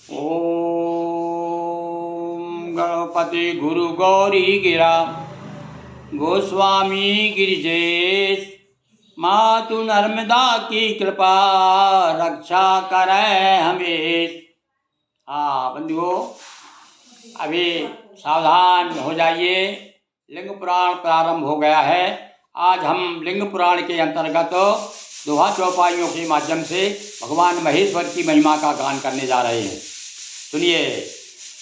ओम गणपति गुरु गौरी गिरा गोस्वामी गिरिजेश मातु नर्मदा की कृपा रक्षा करे हमें। बंधुओं, अभी सावधान हो जाइए, लिंग पुराण प्रारंभ हो गया है। आज हम लिंग पुराण के अंतर्गत दोहा चौपाइयों के माध्यम से भगवान महेश्वर की महिमा का गान करने जा रहे हैं। सुनिए।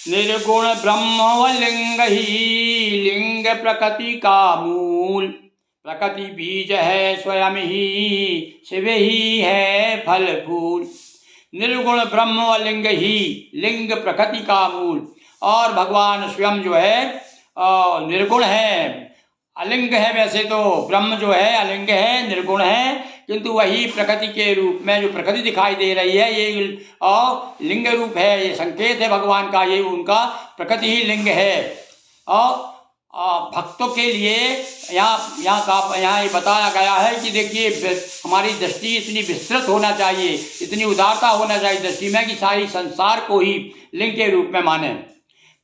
निर्गुण ब्रह्म व लिंग ही लिंग प्रकृति का मूल, प्रकृति बीज है स्वयं ही शिव ही है फल फूल। निर्गुण ब्रह्म व लिंग ही लिंग प्रकृति का मूल, और भगवान स्वयं जो है निर्गुण है, अलिंग है। वैसे तो ब्रह्म जो है अलिंग है, निर्गुण है, किंतु वही प्रकृति के रूप में जो प्रकृति दिखाई दे रही है ये लिंग रूप है। ये संकेत है भगवान का, ये उनका प्रकृति ही लिंग है। और भक्तों के लिए यहाँ ये बताया गया है कि देखिए, हमारी दृष्टि इतनी विस्तृत होना चाहिए, इतनी उदारता होना चाहिए दृष्टि में कि सारी संसार को ही लिंग के रूप में माने।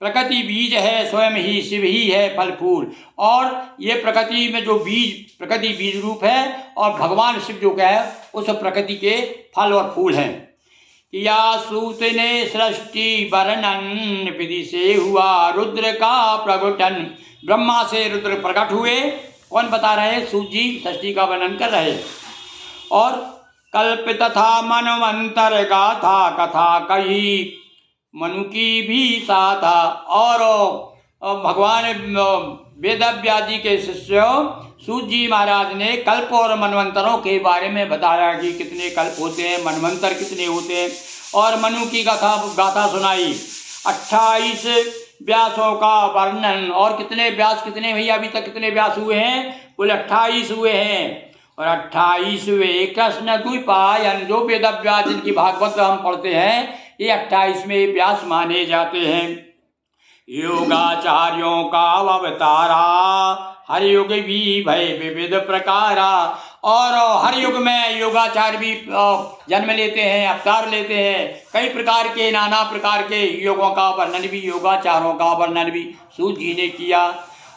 प्रकृति बीज है स्वयं ही शिव ही है फल फूल, और ये प्रकृति में जो बीज, प्रकृति बीज रूप है, और भगवान शिव जो क्या है उस प्रकृति के फल और फूल हैं। किया सूत ने सृष्टि वर्णन, विधि से हुआ रुद्र का प्रगटन। ब्रह्मा से रुद्र प्रकट हुए। कौन बता रहे हैं? सूत जी सृष्टि का वर्णन कर रहे हैं। और कल्प तथा मनवंतर गाथा कथा कही, मनु की भी साथा। और भगवान वेदव्यास जी के शिष्य सूत जी महाराज ने कल्प और मनवंतरों के बारे में बताया कि कितने कल्प होते हैं, मनवंतर कितने होते हैं, और मनु की गाथा सुनाई। 28 व्यासों का वर्णन, और कितने व्यास, कितने भैया अभी तक कितने व्यास हुए हैं? कुल 28 हुए हैं। और 28वें कृष्ण द्विपायन, जो वेदव्यास जिनकी भागवत हम पढ़ते हैं, ये 28वें व्यास माने जाते हैं। योगाचार्यों का अवतारा, हर युग भी भय विविध प्रकारा। और हर युग में योगाचार्य भी जन्म लेते हैं, अवतार लेते हैं। कई प्रकार के, नाना प्रकार के योगों का वर्णन भी, योगाचारों का वर्णन भी सूत जी ने किया।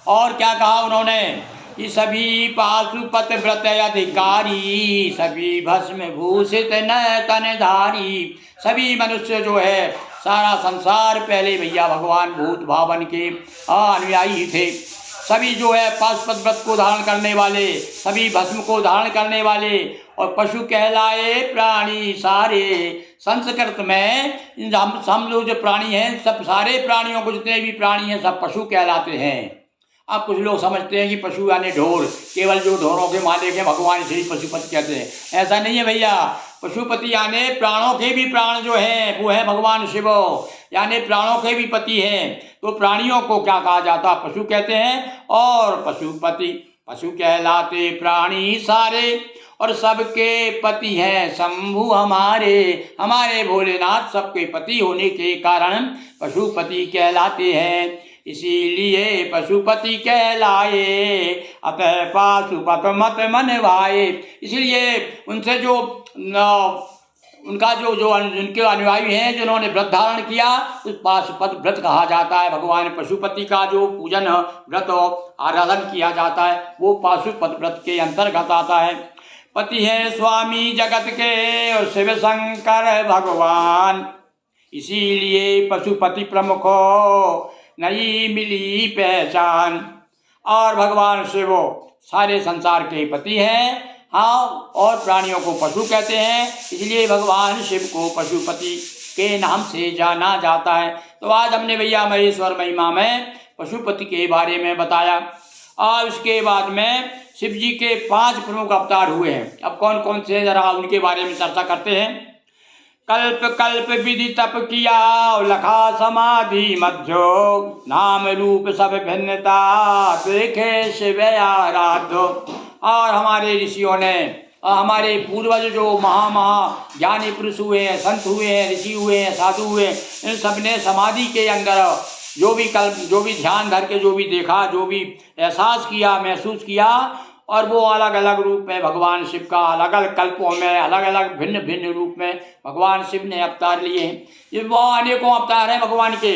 और क्या कहा उन्होंने? कि सभी पाशुपत व्रत अधिकारी, सभी भस्म भूषित न तनधारी। सभी मनुष्य जो है, सारा संसार पहले भैया भगवान भूत भावन के अनुयायी थे। सभी जो है पाशुपत व्रत को धारण करने वाले, सभी भस्म को धारण करने वाले, और पशु कहलाए प्राणी सारे। संस्कृत में हम लोग जो प्राणी हैं, सब सारे प्राणियों को, जितने भी प्राणी हैं सब पशु कहलाते हैं। अब कुछ लोग समझते हैं कि पशु यानी ढोर, केवल जो ढोरों के मालिक हैं भगवान श्री पशुपति कहते हैं। ऐसा नहीं है भैया। पशुपति यानी प्राणों के भी प्राण जो हैं वो है भगवान शिव, यानी प्राणों के भी पति हैं। तो प्राणियों को क्या कहा जाता? पशु कहते हैं। और पशुपति, पशु कहलाते प्राणी सारे, और सबके पति हैं शंभु हमारे। हमारे भोलेनाथ सबके पति होने के कारण पशुपति कहलाते हैं। इसीलिए पशुपति कहलाए, अतः पाशुपत मत मन भाए। इसीलिए उनसे जो उनका जो उनके अनुयायी हैं, जिन्होंने व्रत धारण किया, उस पाशुपत व्रत कहा जाता है। भगवान पशुपति का जो पूजन व्रत आराधन किया जाता है वो पाशुपत व्रत के अंतर्गत आता है। पति है स्वामी जगत के और शिव शंकर भगवान, इसीलिए पशुपति प्रमुख नहीं मिली पहचान। और भगवान शिव सारे संसार के पति हैं, हाँ, और प्राणियों को पशु कहते हैं, इसलिए भगवान शिव को पशुपति के नाम से जाना जाता है। तो आज हमने भैया महेश्वर महिमा में पशुपति के बारे में बताया। और उसके बाद में शिव जी के 5 प्रमुख अवतार हुए हैं। अब कौन कौन से, जरा उनके बारे में चर्चा करते हैं। कल्प कल्प विधि तप किया, लखा समाधि मध्यो, नाम रूप सब भिन्नता, देखे शिव आराध्यो। और हमारे ऋषियों ने, हमारे पूर्वज जो महा ज्ञानी पुरुष हुए हैं, संत हुए हैं, ऋषि हुए हैं, साधु हुए हैं, इन सब ने समाधि के अंदर जो भी ध्यान धर के जो भी देखा, जो भी एहसास किया, महसूस किया, और वो अलग अलग रूप में भगवान शिव का अलग अलग कल्पों में अलग अलग भिन्न भिन्न रूप में भगवान शिव ने अवतार लिए हैं। ये वो अनेकों अवतार हैं भगवान के।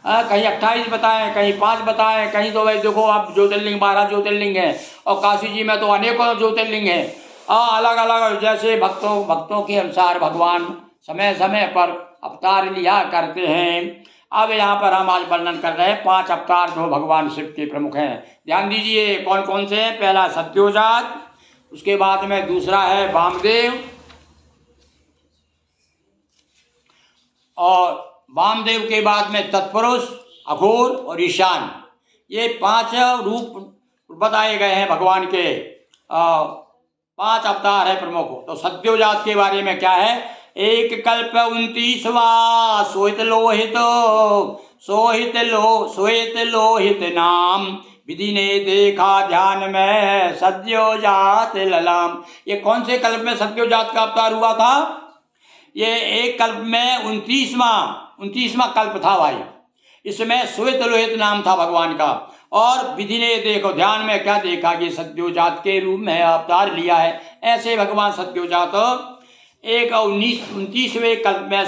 कहीं 28 बताएं, कहीं 5 बताएं, कहीं तो भाई देखो आप ज्योतिर्लिंग 12 ज्योतिर्लिंग हैं, और काशी जी में तो अनेकों ज्योतिर्लिंग हैं। अलग अलग जैसे भक्तों के अनुसार भगवान समय समय पर अवतार लिया करते हैं। अब यहाँ पर हम आज वर्णन कर रहे हैं 5 अवतार जो भगवान शिव के प्रमुख हैं। ध्यान दीजिए कौन कौन से हैं। पहला सत्योजात, उसके बाद में दूसरा है वामदेव, और वामदेव के बाद में तत्पुरुष, अघोर और ईशान। ये 5 रूप बताए गए हैं भगवान के। 5 अवतार है प्रमुख। तो सत्योजात के बारे में क्या है। एक कल्प 29वां सोहित लोहित नाम, विधि ने देखा ध्यान में सत्योजात ललाम। ये कौन से कल्प में सत्योजात का अवतार हुआ था। ये एक कल्प में 29वां कल्प था भाई। इसमें श्वेत लोहित नाम था भगवान का। और विधि ने देखो ध्यान में क्या देखा कि सत्योजात के रूप में अवतार लिया है। ऐसे भगवान सत्योजात एक 29वें कल्प में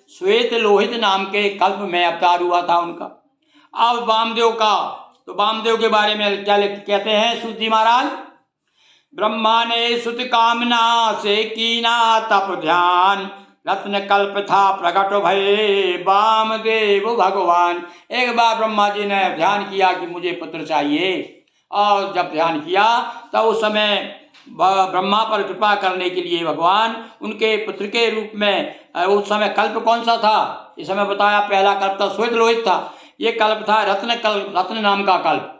श्वेत लोहित नाम के कल्प में अवतार हुआ था उनका। अब वामदेव का, तो वामदेव के बारे में क्या कहते हैं सूत जी महाराज। ब्रह्मा ने सुत कामना से कीना तप ध्यान, रत्न कल्प था प्रकट भये वामदेव भगवान। एक बार ब्रह्मा जी ने ध्यान किया कि मुझे पुत्र चाहिए, और जब ध्यान किया तब उस समय ब्रह्मा पर कृपा करने के लिए भगवान उनके पुत्र के रूप में, उस समय कल्प कौन सा था इस समय बताया। पहला कल्प था श्वेत लोहित था। ये कल्प था रत्न नाम का कल्प।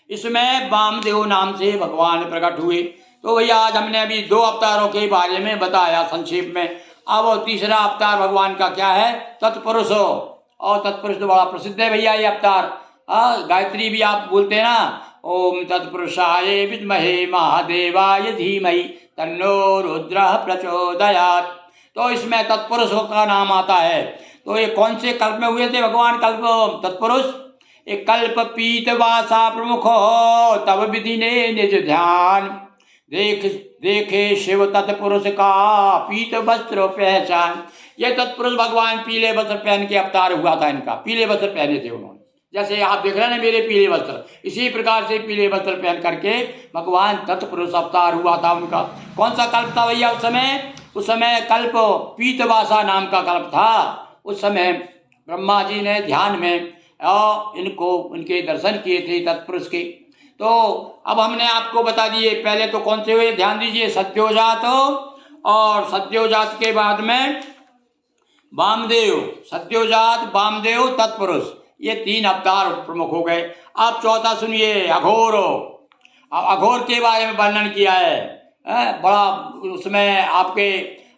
इसमें वामदेव नाम से भगवान प्रकट हुए। तो भैया आज हमने अभी 2 अवतारों के बारे में बताया संक्षेप में। अब तीसरा अवतार भगवान का क्या है, तत्पुरुष। और तत्पुरुष तो बड़ा प्रसिद्ध है भैया ये अवतार। गायत्री भी आप बोलते हैं ना, ओम तत्पुरुषाय विद्महे महादेवाय धीमहि तन्नो रुद्रः प्रचोदयात्। तो इसमें तत्पुरुष का नाम आता है। तो ये कौन से कल्प में हुए थे भगवान कल्प तत्पुरुष। एक कल्प पीतवासा प्रमुख हो, तब विधि ने निज ध्यान, देखे शिव तत्पुरुष का पीत वस्त्र पहचान। ये तत्पुरुष भगवान पीले वस्त्र पहन के अवतार हुआ था इनका। पीले वस्त्र पहने थे उन्होंने, जैसे आप देख रहे हैं ना मेरे पीले वस्त्र, इसी प्रकार से पीले वस्त्र पहन करके भगवान तत्पुरुष अवतार हुआ था उनका। कौन सा कल्प था भैया उस समय कल्प पीतवासा नाम का कल्प था। उस समय ब्रह्मा जी ने ध्यान में इनके दर्शन किए थे तत्पुरुष के। तो अब हमने आपको बता दिए पहले तो कौन से हुए, ध्यान दीजिए सत्योजात, और सत्योजात के बाद में वामदेव, सत्योजात वामदेव तत्पुरुष, ये 3 अवतार प्रमुख हो गए। अब चौथा सुनिए अघोर। अघोर के बारे में वर्णन किया है। बड़ा उसमें आपके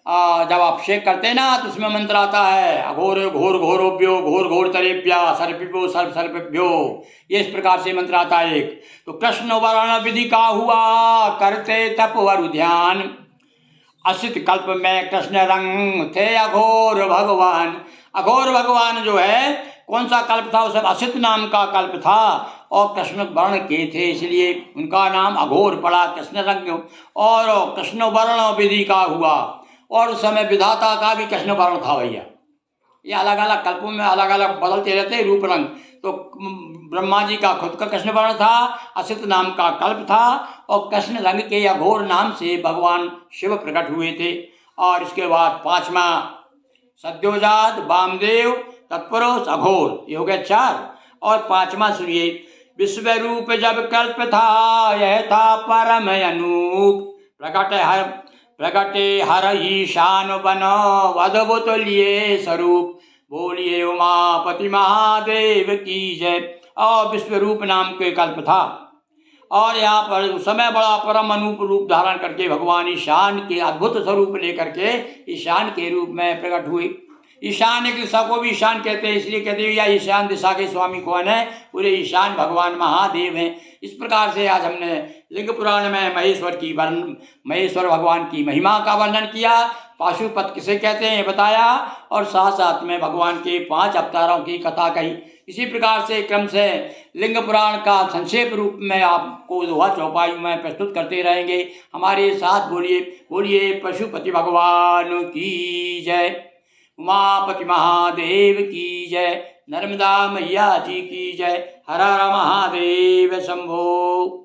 जब आप शेक करते हैं ना तो उसमें मंत्र आता है अघोर घोर घोरोभ्यो घोर घोर तरेभ्या सर्पिभ्यो सर्प सर्पेभ्यो। ये इस प्रकार से मंत्र आता है एक। तो कृष्ण वर्ण विधि का हुआ करते तप वरु ध्यान, असित कल्प में कृष्ण रंग थे अघोर भगवान। अघोर भगवान जो है कौन सा कल्प था, उस असित नाम का कल्प था, और कृष्ण वर्ण के थे इसलिए उनका नाम अघोर पड़ा, कृष्ण रंग। और कृष्ण वर्ण विधि का हुआ, और उस समय विधाता का भी कृष्ण वर्ण था भैया। ये अलग अलग कल्पों में अलग अलग बदलते रहते हैं रूप रंग। तो ब्रह्मा जी का खुद का कृष्ण वर्ण था, असित नाम का कल्प था, और कृष्ण रंग के अघोर नाम से भगवान शिव प्रकट हुए थे। और इसके बाद 5वां सत्योजात वामदेव तत्पुरुष अघोर, ये हो गया 4। और 5वां सुनिए, विश्व रूप जब कल्प था यह था परम अनूप, प्रगटे हर ईशान बनो अद्भुत लिए स्वरूप, बोलिए उमापति महादेव की जय। और विश्व रूप नाम के कल्प था, और यहाँ पर उस समय बड़ा परम अनूप रूप धारण करके भगवान ईशान के अद्भुत स्वरूप लेकर के ईशान के रूप में प्रकट हुए। ईशान एक दिशा को भी ईशान कहते हैं, इसलिए कहते हैं या ईशान दिशा के स्वामी कौन है, पूरे ईशान भगवान महादेव हैं। इस प्रकार से आज हमने लिंग पुराण में महेश्वर भगवान की महिमा का वर्णन किया, पाशुपत किसे कहते हैं बताया, और साथ साथ में भगवान के 5 अवतारों की कथा कही। इसी प्रकार से क्रम से लिंग पुराण का संक्षेप रूप में आपको दोहा चौपाई में प्रस्तुत करते रहेंगे। हमारे साथ बोलिए बोलिए पशुपति भगवान की जय, उमापति महादेव की जय, नर्मदा मैया जी की जय। हर हर महादेव शंभो।